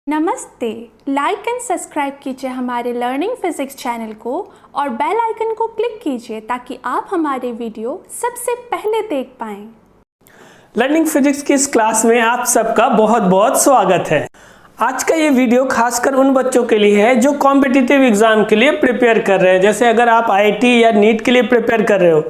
नमस्ते। Like and subscribe कीजिए हमारे लर्निंग फिजिक्स चैनल को और बेल आइकन को क्लिक कीजिए ताकि आप हमारे वीडियो सबसे पहले देख पाएं। लर्निंग फिजिक्स की इस क्लास में आप सबका बहुत बहुत स्वागत है। आज का ये वीडियो खासकर उन बच्चों के लिए है जो कॉम्पिटिटिव एग्जाम के लिए प्रिपेयर कर रहे हैं। जैसे अगर आप आईआईटी या नीट के लिए प्रिपेयर कर रहे हो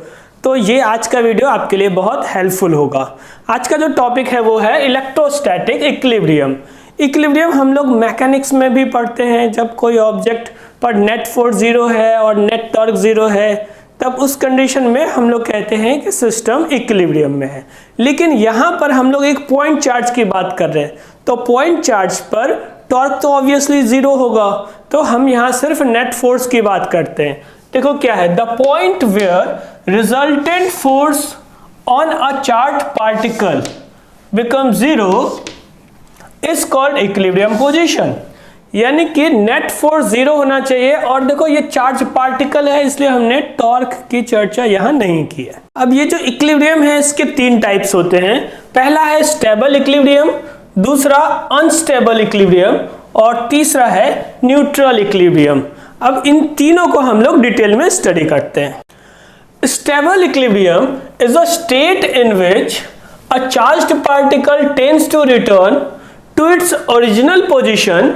तो ये आज का वीडियो आपके लिए बहुत हेल्पफुल होगा। आज का जो टॉपिक है वो है इलेक्ट्रोस्टैटिक इक्विलिब्रियम। इक्विलिब्रियम हम लोग मैकेनिक्स में भी पढ़ते हैं। जब कोई ऑब्जेक्ट पर नेट फोर्स जीरो है और नेट टॉर्क जीरो है तब उस कंडीशन में हम लोग कहते हैं कि सिस्टम इक्विलिब्रियम में है। लेकिन यहाँ पर हम लोग एक पॉइंट चार्ज की बात कर रहे हैं, तो पॉइंट चार्ज पर टॉर्क तो ऑब्वियसली जीरो होगा, तो हम यहाँ सिर्फ नेट फोर्स की बात करते हैं। देखो क्या है, the point where resultant force on a charge particle become zero is called equilibrium position. यानी कि नेट फोर्स जीरो होना चाहिए। और देखो ये चार्ज पार्टिकल है इसलिए हमने टॉर्क की चर्चा यहां नहीं की है। अब ये जो इक्विलिब्रियम है इसके तीन टाइप्स होते हैं। पहला है स्टेबल इक्विलिब्रियम, दूसरा अनस्टेबल इक्विलिब्रियम और तीसरा है न्यूट्रल इक्विलिब्रियम। अब इन तीनों को हम लोग डिटेल में स्टडी करते हैं। Stable equilibrium is a state in which a charged particle tends to return to its original position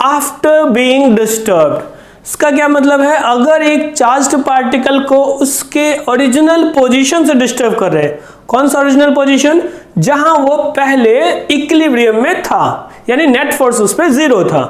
after being disturbed। इसका क्या मतलब है, अगर एक चार्ज्ड पार्टिकल को उसके ओरिजिनल पोजीशन से डिस्टर्ब कर रहे हैं। कौन सा ओरिजिनल पोजीशन? जहां वो पहले इक्विलिब्रियम में था, यानी नेट फोर्स उस पर जीरो था।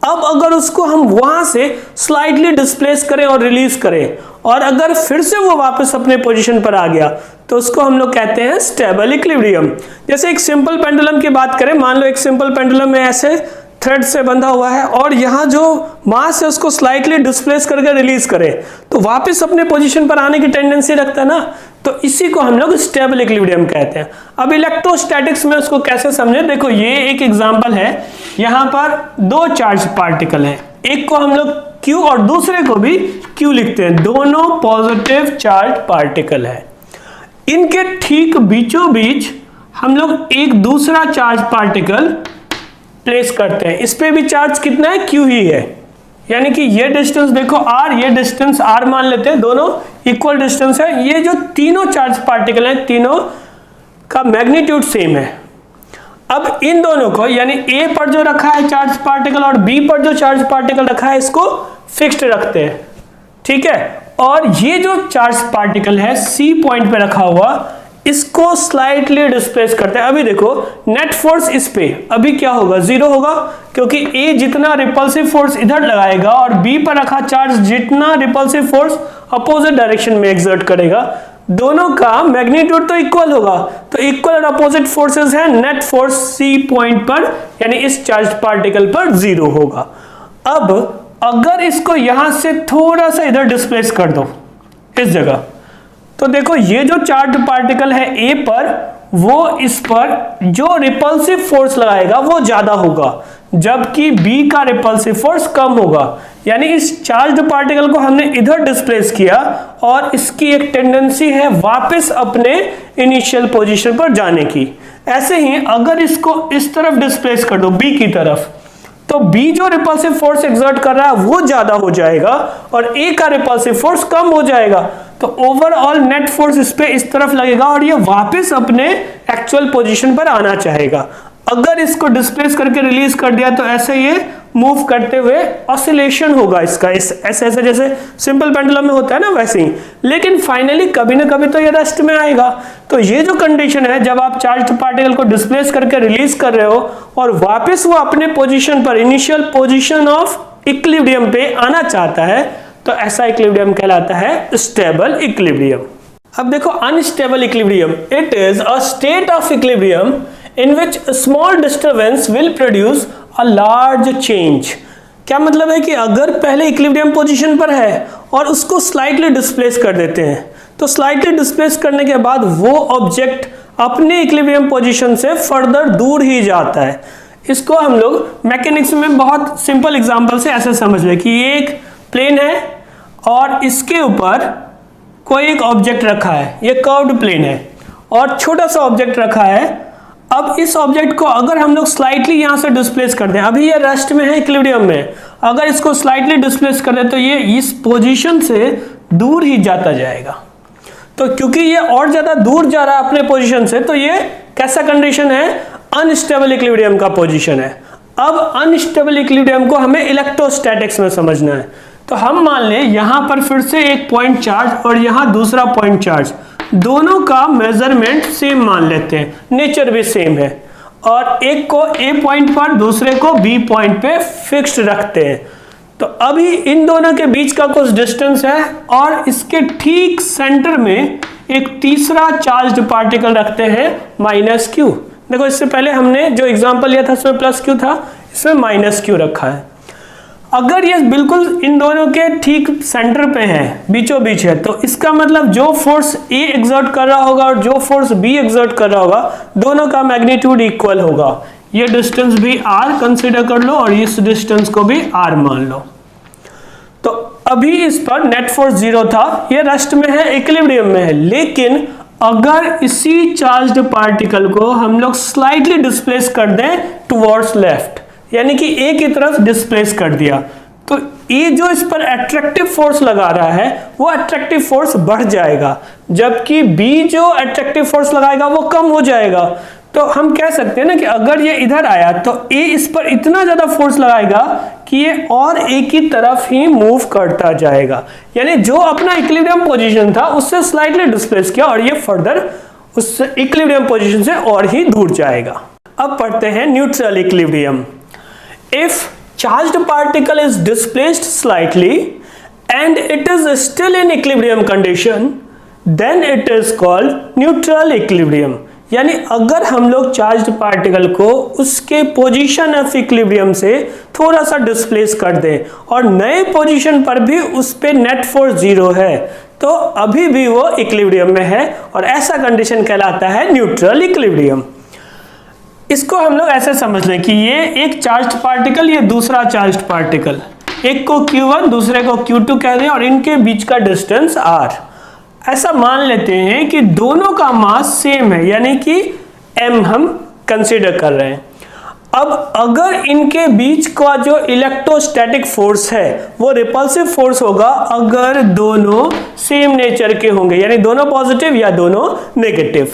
अब अगर उसको हम वहां से स्लाइटली डिस्प्लेस करें और रिलीज करें और अगर फिर से वो वापस अपने पोजीशन पर आ गया तो उसको हम लोग कहते हैं स्टेबल इक्विलिब्रियम। जैसे एक सिंपल पेंडुलम की बात करें, मान लो एक सिंपल पेंडुलम में ऐसे थ्रेड से बंधा हुआ है और यहाँ जो मास है उसको स्लाइटली डिस्प्लेस करके रिलीज करें तो वापस अपने पोजीशन पर आने की टेंडेंसी रखता है ना, तो इसी को हम लोग स्टेबल इक्विलिब्रियम कहते हैं। अब इलेक्ट्रोस्टैटिक्स में उसको कैसे समझे, देखो ये एक एग्जांपल है। यहाँ पर दो चार्ज पार्टिकल हैं, एक को हम लोग Q और दूसरे को भी Q लिखते हैं। दोनों पॉजिटिव चार्ज पार्टिकल है। इनके ठीक बीचों बीच हम लोग एक दूसरा चार्ज पार्टिकल प्लेस करते हैं। इस पे भी चार्ज कितना है? Q ही है। यानी कि ये डिस्टेंस देखो R, ये डिस्टेंस R मान लेते हैं, दोनों इक्वल डिस्टेंस है। ये जो तीनों चार्ज पार्टिकल हैं तीनों का मैग्नीट्यूड सेम है। अब इन दोनों को यानी A पर जो रखा है चार्ज पार्टिकल और B पर जो चार्ज पार्टिकल रखा है इसको फिक्स्ड रखते हैं, ठीक है। और ये जो चार्ज पार्टिकल है C पॉइंट पे रखा हुआ इसको स्लाइटली डिस्प्लेस करते हैं। अभी देखो नेट फोर्स इस पे अभी क्या होगा? जीरो होगा, क्योंकि A जितना रिपल्सिव फोर्स इधर लगाएगा और B पर रखा चार्ज जितना रिपल्सिव फोर्स अपोजिट डायरेक्शन में एक्सर्ट करेगा, दोनों का मैग्नीट्यूड तो इक्वल होगा। तो इक्वल और अपोजिट फोर्सेस हैं। नेट फोर्स C पॉइंट पर यानी इस चार्ज पार्टिकल पर जीरो होगा। अब अगर इसको यहां से थोड़ा सा इधर डिस्प्लेस कर दो इस जगह, तो देखो ये जो चार्ज पार्टिकल है A पर, वो इस पर जो रिपल्सिव फोर्स लगाएगा वो ज्यादा होगा, जबकि B का रिपल्सिव फोर्स कम होगा। यानी इस चार्ज पार्टिकल को हमने इधर डिस्प्लेस किया और इसकी एक टेंडेंसी है वापस अपने इनिशियल पोजीशन पर जाने की। ऐसे ही अगर इसको इस तरफ डिस्प्लेस कर दो B की तरफ, तो B जो रिपल्सिव फोर्स एक्सर्ट कर रहा है वो ज्यादा हो जाएगा और A का रिपल्सिव फोर्स कम हो जाएगा। तो ओवरऑल नेट फोर्स इस पे इस तरफ लगेगा और ये वापस अपने एक्चुअल पोजीशन पर आना चाहेगा। अगर इसको डिस्प्लेस करके रिलीज कर दिया तो ऐसे ये मूव करते हुए ऑसिलेशन होगा इसका, ऐसे ऐसे जैसे सिंपल पेंडुलम में होता है ना वैसे ही। लेकिन फाइनली कभी ना कभी तो ये रेस्ट में आएगा। तो ये जो कंडीशन है, जब आप चार्ज पार्टिकल को डिस्प्लेस करके रिलीज कर रहे हो और वापस वो अपने पोजीशन पर इनिशियल पोजीशन ऑफ इक्विलिब्रियम पे आना चाहता है, तो ऐसा इक्विलिब्रियम कहलाता है स्टेबल इक्विलिब्रियम। अब देखो unstable equilibrium, it is a state of equilibrium in which a small disturbance will produce a large change। क्या मतलब है कि अगर पहले इक्विलिब्रियम पोजीशन पर है और उसको स्लाइटली डिस्प्लेस कर देते हैं, तो स्लाइटली डिस्प्लेस करने के बाद वो ऑब्जेक्ट अपने इक्विलिब्रियम पोजीशन से फर्दर दूर ही जाता है। इसको हम लोग मैकेनिक्स में बहुत सिंपल एग्जांपल से ऐसे समझ ले कि ये एक प्लेन है और इसके ऊपर कोई एक ऑब्जेक्ट रखा है, ये कर्व्ड प्लेन है और छोटा सा ऑब्जेक्ट रखा है अब इस ऑब्जेक्ट को अगर हम लोग स्लाइटली यहाँ से डिस्प्लेस कर दें, अभी ये रेस्ट में है, इक्विलिब्रियम में, अगर इसको स्लाइटली डिस्प्लेस कर दें तो ये इस पोजीशन से दूर ही जाता जाएगा। तो क्योंकि ये और ज्यादा दूर जा रहा है अपने पोजीशन से, तो ये कैसा कंडीशन है, अनस्टेबल इक्विलिब्रियम का पोजीशन है। अब अनस्टेबल इक्विलिब्रियम को हमें इलेक्ट्रोस्टैटिक्स में समझना है। तो हम मान लें यहां पर फिर से एक पॉइंट चार्ज और यहां दूसरा पॉइंट चार्ज, दोनों का मेजरमेंट सेम मान लेते हैं, नेचर भी सेम है, और एक को ए पॉइंट पर दूसरे को बी पॉइंट पे फिक्स्ड रखते हैं। तो अभी इन दोनों के बीच का कुछ डिस्टेंस है और इसके ठीक सेंटर में एक तीसरा चार्ज्ड पार्टिकल रखते हैं माइनस क्यू। देखो इससे पहले हमने जो एग्जांपल लिया था उसमें प्लस क्यू था, इसमें माइनस क्यू रखा है। अगर ये बिल्कुल इन दोनों के ठीक सेंटर पे है, बीचों बीच है, तो इसका मतलब जो फोर्स ए एग्जर्ट कर रहा होगा और जो फोर्स बी एग्जर्ट कर रहा होगा, दोनों का मैग्नीट्यूड इक्वल होगा। ये डिस्टेंस भी r कंसीडर कर लो और इस डिस्टेंस को भी r मान लो। तो अभी इस पर नेट फोर्स 0 था, ये रेस्ट में है, इक्विलिब्रियम में है। लेकिन अगर इसी चार्ज्ड पार्टिकल को हम लोग स्लाइटली डिस्प्लेस कर दें टुवर्ड्स लेफ्ट, यानी कि ए की तरफ डिस्प्लेस कर दिया, तो ये जो इस पर अट्रैक्टिव फोर्स लगा रहा है वो अट्रैक्टिव फोर्स बढ़ जाएगा, जबकि बी जो अट्रैक्टिव फोर्स लगाएगा वो कम हो जाएगा। तो हम कह सकते हैं ना कि अगर ये इधर आया तो ए इस पर इतना ज्यादा फोर्स लगाएगा कि ये और ए की तरफ ही मूव करता जाएगा, यानी जो अपना इक्विलिब्रियम पोजीशन था उससे स्लाइटली डिस्प्लेस किया और ये फर्दर उस इक्विलिब्रियम पोजीशन से और ही दूर जाएगा। अब पढ़ते हैं neutral equilibrium. If charged particle is displaced slightly and it is still in equilibrium condition, then it is called neutral equilibrium. यानी अगर हम लोग चार्ज्ड पार्टिकल को उसके पोजीशन ऑफ इक्विलिब्रियम से थोड़ा सा डिस्प्लेस कर दें और नए पोजीशन पर भी उस पे नेट फोर्स 0 है, तो अभी भी वो इक्विलिब्रियम में है और ऐसा कंडीशन कहलाता है न्यूट्रल इक्विलिब्रियम। इसको हम लोग ऐसे समझ लें कि ये एक चार्ज्ड पार्टिकल, ये दूसरा चार्ज्ड पार्टिकल, एक को Q1 दूसरे को Q2 कह दें और इनके बीच का डिस्टेंस r। ऐसा मान लेते हैं कि दोनों का मास सेम है, यानी कि m हम कंसीडर कर रहे हैं। अब अगर इनके बीच का जो इलेक्ट्रोस्टैटिक फोर्स है वो रिपल्सिव फोर्स होगा अगर दोनों सेम नेचर के होंगे, यानी दोनों पॉजिटिव या दोनों नेगेटिव।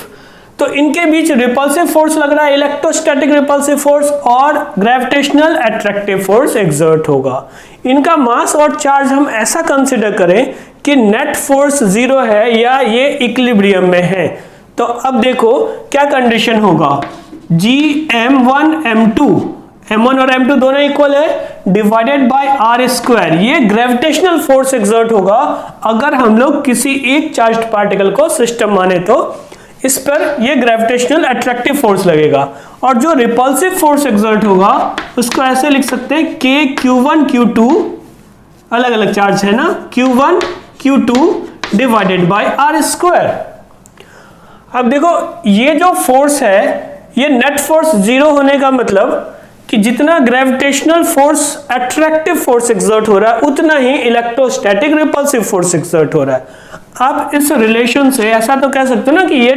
तो इनके बीच रिपल्सिव फोर्स लग रहा है, इलेक्ट्रोस्टैटिक रिपल्सिव फोर्स, और ग्रेविटेशनल अट्रैक्टिव फोर्स एक्सर्ट होगा। इनका मास और चार्ज हम ऐसा कंसीडर करें कि नेट फोर्स 0 है या ये इक्विलिब्रियम में है। तो अब देखो क्या कंडीशन होगा, Gm1 m2, m1 और m2 दोनों इक्वल है, डिवाइडेड बाय r स्क्वायर। ये ग्रेविटेशनल फोर्स एक्सर्ट होगा अगर हम लोग किसी एक चार्ज्ड पार्टिकल को सिस्टम माने, तो इस पर ये ग्रेविटेशनल अट्रैक्टिव फोर्स लगेगा। और जो रिपल्सिव फोर्स एक्सर्ट होगा उसको ऐसे लिख सकते हैं k q1 q2, अलग अलग चार्ज है ना, q1 q2 divided by r square. अब देखो ये जो फोर्स है ये नेट फोर्स 0 होने का मतलब कि जितना gravitational force attractive force exert हो रहा है उतना ही इलेक्ट्रोस्टैटिक रिपल्सिव फोर्स एक्सर्ट हो रहा है। आप इस रिलेशन से ऐसा तो कह सकते हो ना कि ये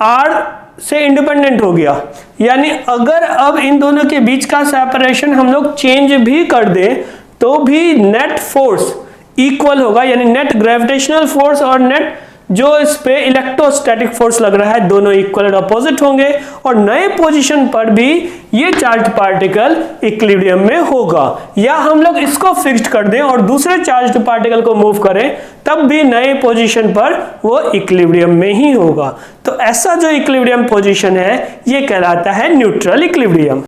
r से इंडिपेंडेंट हो गया, यानी अगर अब इन दोनों के बीच का सेपरेशन हम लोग चेंज भी कर दें तो भी नेट फोर्स इक्वल होगा, यानी नेट ग्रेविटेशनल फोर्स और नेट जो इस पे इलेक्ट्रोस्टैटिक फोर्स लग रहा है दोनों इक्वल और अपोजिट होंगे, और नए पोजीशन पर भी ये चार्ज्ड पार्टिकल इक्विलिब्रियम में होगा। या हम लोग इसको फिक्स्ड कर दें और दूसरे चार्ज्ड पार्टिकल को मूव करें तब भी नए पोजीशन पर वो इक्विलिब्रियम में ही होगा। तो ऐसा जो इक्विलिब्रियम पोजीशन है ये कहलाता है न्यूट्रल इक्विलिब्रियम।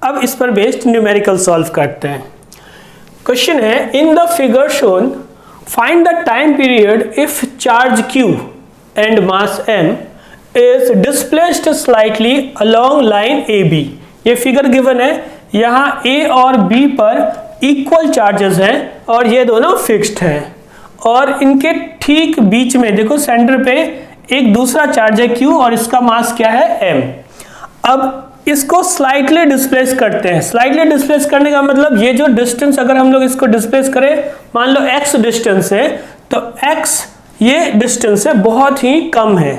अब इस पर बेस्ड न्यूमेरिकल सॉल्व करते हैं। क्वेश्चन है, in the figure shown find the time period if charge q and mass m is displaced slightly along line AB। ये फिगर गिवन है, यहाँ A और B पर इक्वल चार्जेस हैं और ये दोनों फिक्स्ड हैं, और इनके ठीक बीच में देखो सेंटर पे एक दूसरा चार्ज है Q और इसका मास क्या है m। अब इसको स्लाइटली डिस्प्लेस करते हैं। स्लाइटली डिस्प्लेस करने का मतलब ये जो डिस्टेंस अगर हम लोग इसको डिस्प्लेस करें, मान लो x डिस्टेंस है, तो x ये डिस्टेंस से बहुत ही कम है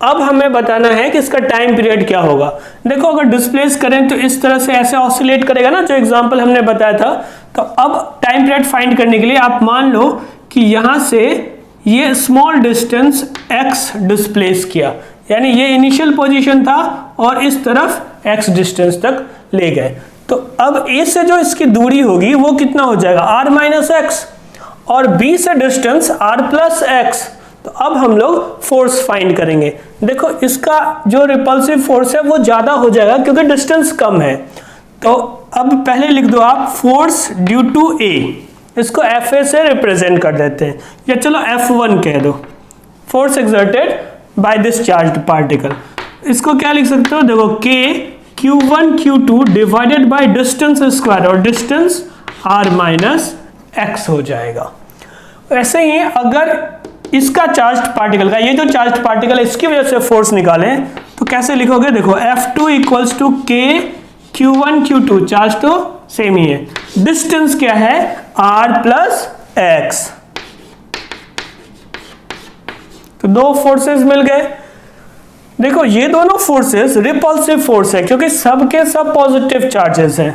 अब हमें बताना है कि इसका टाइम पीरियड क्या होगा। देखो अगर डिस्प्लेस करें तो इस तरह से ऐसे ऑसिलेट करेगा ना, जो एग्जांपल हमने बताया था। तो अब टाइम पीरियड फाइंड करने के लिए आप मान लो कि यहां से ये स्मॉल डिस्टेंस x डिस्प्लेस किया, यानी ये इनिशियल पोजीशन था और इस तरफ x डिस्टेंस तक ले गए। तो अब a से जो इसकी दूरी होगी वो कितना हो जाएगा, r माइनस एक्स, और b से डिस्टेंस r प्लस एक्स। तो अब हम लोग फोर्स फाइंड करेंगे। देखो इसका जो रिपल्सिव फोर्स है वो ज्यादा हो जाएगा क्योंकि डिस्टेंस कम है। तो अब पहले लिख दो आप फोर्स ड्यू टू a, इसको FA से रिप्रेजेंट कर देते हैं, या चलो F1 कह दो, force exerted by this charged particle. इसको क्या लिख सकते हो, देखो K Q1 Q2 divided by distance square, और डिस्टेंस r माइनस एक्स हो जाएगा। ऐसे ही अगर इसका चार्ज्ड पार्टिकल का, ये जो चार्ज्ड पार्टिकल है इसकी वजह से फोर्स निकालें तो कैसे लिखोगे, देखो F2 equals to K Q1 Q2, charge तो सेम ही है, डिस्टेंस क्या है r प्लस एक्स। तो दो फोर्सेस मिल गए। देखो ये दोनों फोर्सेस रिपल्सिव फोर्स है क्योंकि सब के सब पॉजिटिव चार्जेस हैं।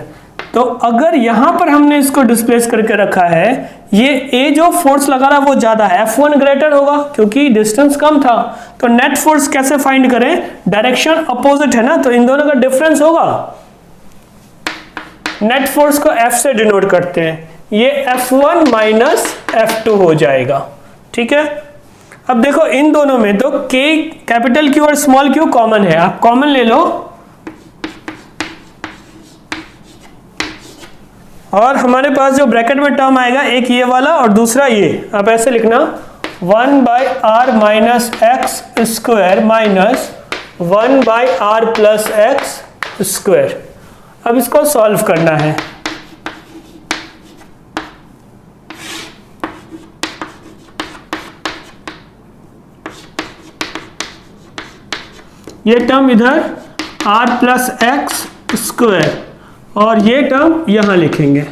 तो अगर यहां पर हमने इसको डिस्प्लेस करके रखा है, ये A जो फोर्स लगा रहा है वो ज्यादा है, F1 ग्रेटर होगा क्योंकि डिस्टेंस कम था। तो नेट फोर्स कैसे फाइंड करें, डायरेक्शन अपोजिट है ना, तो इन दोनों का डिफरेंस होगा। नेट फोर्स को F से डिनोट करते हैं, ये F1 माइनस F2 हो जाएगा। ठीक है, अब देखो इन दोनों में तो K कैपिटल Q और स्मॉल q कॉमन है, आप कॉमन ले लो और हमारे पास जो ब्रैकेट में टर्म आएगा, एक ये वाला और दूसरा ये, आप ऐसे लिखना 1 by r minus x square minus 1 by r plus x square. अब इसको सॉल्व करना है। ये टर्म इधर r प्लस एक्स स्क्वायर और ये टर्म यहां लिखेंगे।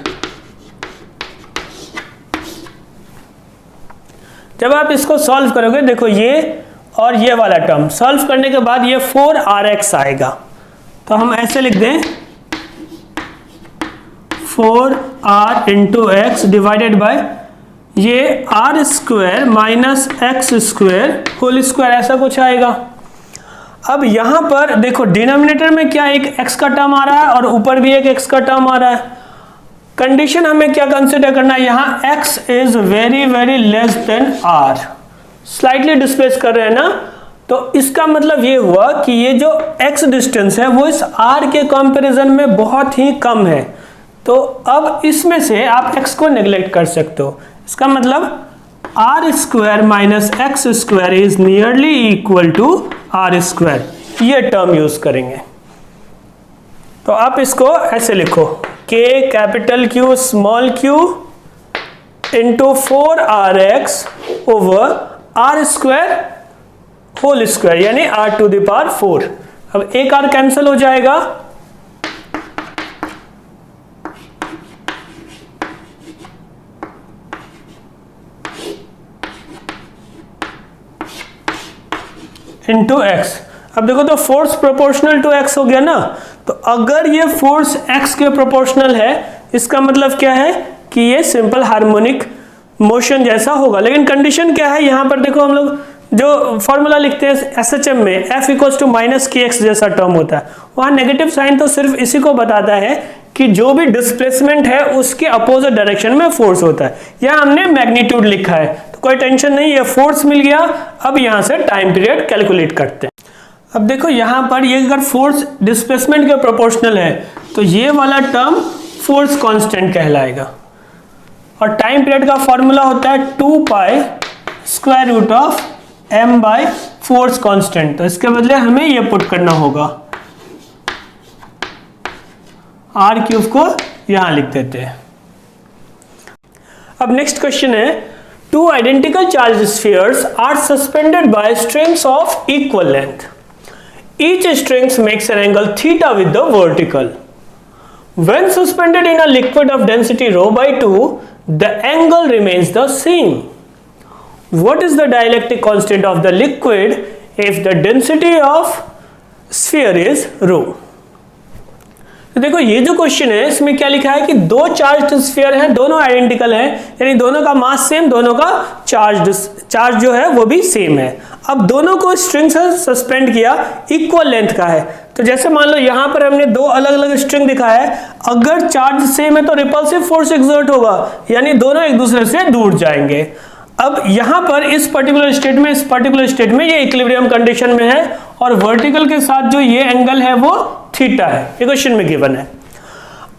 जब आप इसको सॉल्व करोगे, देखो ये और ये वाला टर्म सॉल्व करने के बाद ये 4rx आएगा। तो हम ऐसे लिख दें 4r into x divided by ये r square minus x square whole square, ऐसा कुछ आएगा। अब यहां पर देखो डिनोमिनेटर में क्या एक x का टर्म आ रहा है और ऊपर भी एक x का टर्म आ रहा है। कंडीशन हमें क्या कंसीडर करना है, यहां x is very very less than r, slightly displace कर रहे हैं ना, तो इसका मतलब ये हुआ कि ये जो x डिस्टेंस है वो इस r के कंपैरिजन में बहुत ही कम है। तो अब इसमें से आप x को नेग्लेक्ट कर सकते हो, इसका मतलब r square minus x square is nearly equal to r square, ये टर्म यूज करेंगे। तो आप इसको ऐसे लिखो k capital Q small q into 4rx over r square whole square, यानी r टू द पावर 4। अब एक r कैंसिल हो जाएगा, इंटू एक्स। अब देखो तो फोर्स प्रोपोर्शनल टू एक्स हो गया ना, तो अगर ये फोर्स एक्स के प्रोपोर्शनल है इसका मतलब क्या है कि ये सिंपल हार्मोनिक मोशन जैसा होगा। लेकिन कंडीशन क्या है, यहां पर देखो हम लोग जो फॉर्मूला लिखते हैं एसएचएम में F इक्वल्स टू माइनस के एक्स जैसा टर्म होता है, वहां नेगेटिव साइन तो सिर्फ इसी को बताता है कि जो भी डिस्प्लेसमेंट है उसके अपोजिट डायरेक्शन में फोर्स होता है। यहाँ हमने मैग्नीट्यूड लिखा है तो कोई टेंशन नहीं है, फोर्स मिल गया। अब यहाँ से टाइम पीरियड कैलकुलेट करते हैं। अब देखो यहाँ पर ये अगर फोर्स डिस्प्लेसमेंट के प्रोपोर्शनल है तो ये वाला टर्म फोर्स कांस्टेंट कहलाएगा, और टाइम पीरियड का फॉर्मूला होता है 2 pi square root of m by force constant. तो इसके बदले हमें ये पुट करना होगा, r क्यूब को यहां लिख देते हैं। अब नेक्स्ट क्वेश्चन है, two identical charge spheres are suspended by strings of equal length, each strings makes an angle theta with the vertical. When suspended in a liquid of density rho by 2, the angle remains the same. What is the dielectric constant of the liquid if the density of sphere is rho. तो देखो ये जो question है इसमें क्या लिखा है कि दो चार्ज स्फीयर हैं, दोनों आइडेंटिकल हैं, यानी दोनों का मास सेम, दोनों का चार्ज जो है वो भी सेम है। अब दोनों को स्ट्रिंग से सस्पेंड किया, इक्वल लेंथ का है। तो जैसे मान लो यहां पर हमने दो अलग अलग स्ट्रिंग दिखाया है, अगर चार्ज सेम है तो रिपल्सिव फोर्स एक्सर्ट होगा, यानी दोनों एक दूसरे से दूर जाएंगे। अब यहां पर इस पर्टिकुलर स्टेट में ये इक्विलिब्रियम कंडीशन में है और वर्टिकल के साथ जो ये एंगल है वो थीटा है, ये क्वेश्चन में गिवन है।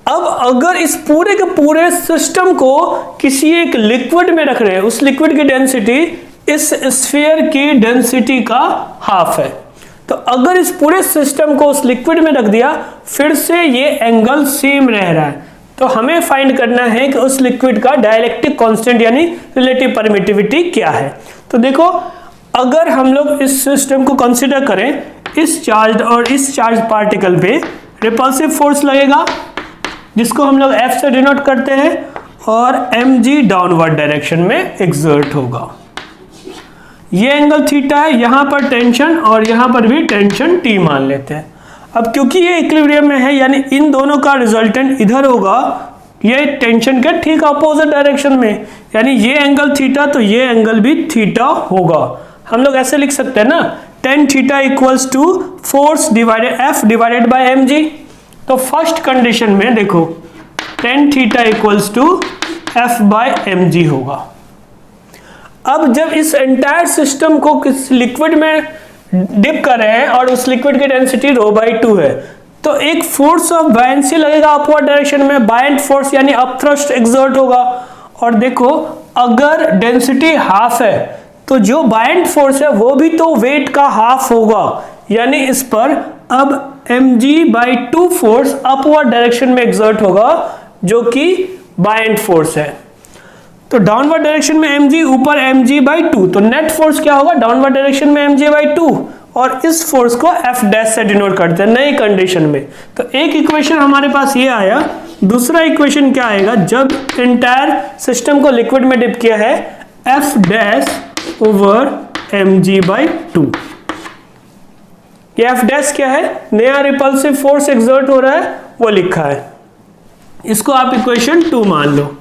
अब अगर इस पूरे के पूरे सिस्टम को किसी एक लिक्विड में रख रहे हैं, उस लिक्विड की डेंसिटी इस स्फीयर की डेंसिटी का हाफ है, तो अगर इस पूरे सिस्टम को उस लिक्विड में रख दिया, फिर से ये एंगल सेम रह रहा है, तो हमें फाइंड करना है कि उस लिक्विड का डाइलेक्ट्रिक कांस्टेंट यानी रिलेटिव परमिटिविटी क्या है। तो देखो अगर हम लोग इस सिस्टम को कंसीडर करें, इस चार्ज और इस चार्ज पार्टिकल पे रिपल्सिव फोर्स लगेगा जिसको हम लोग F से डिनोट करते हैं, और mg डाउनवर्ड डायरेक्शन में एक्सर्ट होगा। ये एंगल थीटा है, यहां पर टेंशन और यहां पर भी टेंशन T मान लेते हैं। अब क्योंकि ये इक्विलिब्रियम में है, यानी इन दोनों का रिजल्टेंट इधर होगा, ये टेंशन के ठीक अपोजिट डायरेक्शन में, यानी ये एंगल थीटा तो ये एंगल भी थीटा होगा। हम लोग ऐसे लिख सकते हैं ना, tan theta equals to force divided F divided by mg। तो फर्स्ट कंडीशन में देखो tan theta equals to F by mg होगा। अब जब इस एंटायर सिस्टम को किस लिक्विड में डिप कर रहे हैं और उस लिक्विड की डेंसिटी ρ/2 है, तो एक फोर्स ऑफ बायंसी लगेगा अपवर्ड डायरेक्शन में, बायंट फोर्स यानी अपथ्रस्ट एक्सर्ट होगा। और देखो अगर डेंसिटी हाफ है तो जो बायंट फोर्स है वो भी तो वेट का हाफ होगा, यानी इस पर अब mg/2 फोर्स अपवर्ड डायरेक्शन में एक्सर्ट होगा जो कि बायंट फोर्स है। तो डाउनवर्ड डायरेक्शन में mg, ऊपर mg/2, तो नेट फोर्स क्या होगा डाउनवर्ड डायरेक्शन में mg/2, और इस फोर्स को F डैश से डिनोट करते हैं नई कंडीशन में। तो एक इक्वेशन हमारे पास ये आया। दूसरा इक्वेशन क्या आएगा, जब एंटायर सिस्टम को लिक्विड में डिप किया है, F डैश ओवर mg/2। ये F डैश क्या है, नया रिपल्सिव फोर्स एक्सर्ट हो रहा है वो लिखा है, इसको आप इक्वेशन 2 मान लो।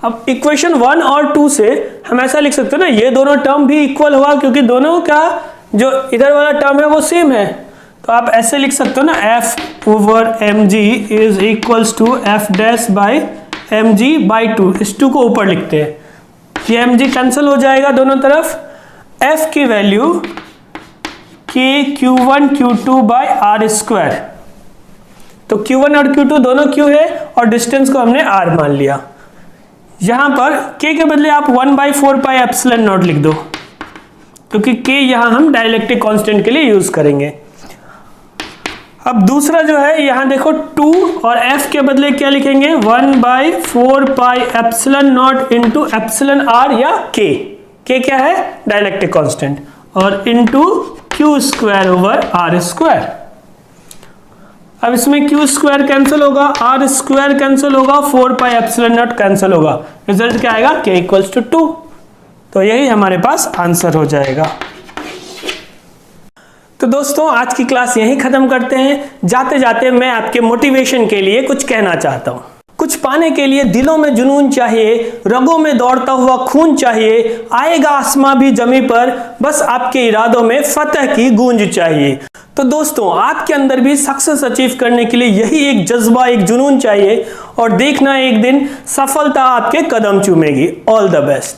अब इक्वेशन 1 और 2 से हम ऐसा लिख सकते हैं ना, ये दोनों टर्म भी इक्वल हुआ क्योंकि दोनों का जो इधर वाला टर्म है वो सेम है। तो आप ऐसे लिख सकते हो ना, F over mg is equals to F dash by mg/2। इस 2 को ऊपर लिखते हैं, ये mg कैंसिल हो जाएगा दोनों तरफ। F की value k q1 q2 by r square, तो q1 और q2 दोनों q है और डिस्टेंस को हमने r मान लिया। यहां पर k के बदले आप 1/4 पाई एप्सिलॉन नॉट लिख दो, क्योंकि k यहां हम डाइलेक्ट्रिक कांस्टेंट के लिए यूज करेंगे। अब दूसरा जो है यहां देखो 2 और f के बदले क्या लिखेंगे, 1/4 pi epsilon not into epsilon r या k क्या है डाइलेक्ट्रिक कांस्टेंट, और into q square over r square. अब इसमें q स्क्वायर कैंसिल होगा, r स्क्वायर कैंसिल होगा, 4 पाई एप्सिलॉन नॉट कैंसिल होगा, रिजल्ट क्या आएगा k इक्वल्स टू 2। तो यही हमारे पास आंसर हो जाएगा। तो दोस्तों आज की क्लास यहीं खत्म करते हैं। जाते जाते मैं आपके मोटिवेशन के लिए कुछ कहना चाहता हूँ। कुछ पाने के लिए दिलों में जुनून चाहिए, रगों में दौड़ता हुआ खून चाहिए, आएगा आसमां भी जमी पर, बस आपके इरादों में फतह की गूंज चाहिए। तो दोस्तों आपके अंदर भी सक्सेस अचीव करने के लिए यही एक जज्बा, एक जुनून चाहिए, और देखना एक दिन सफलता आपके कदम चूमेगी। All the best.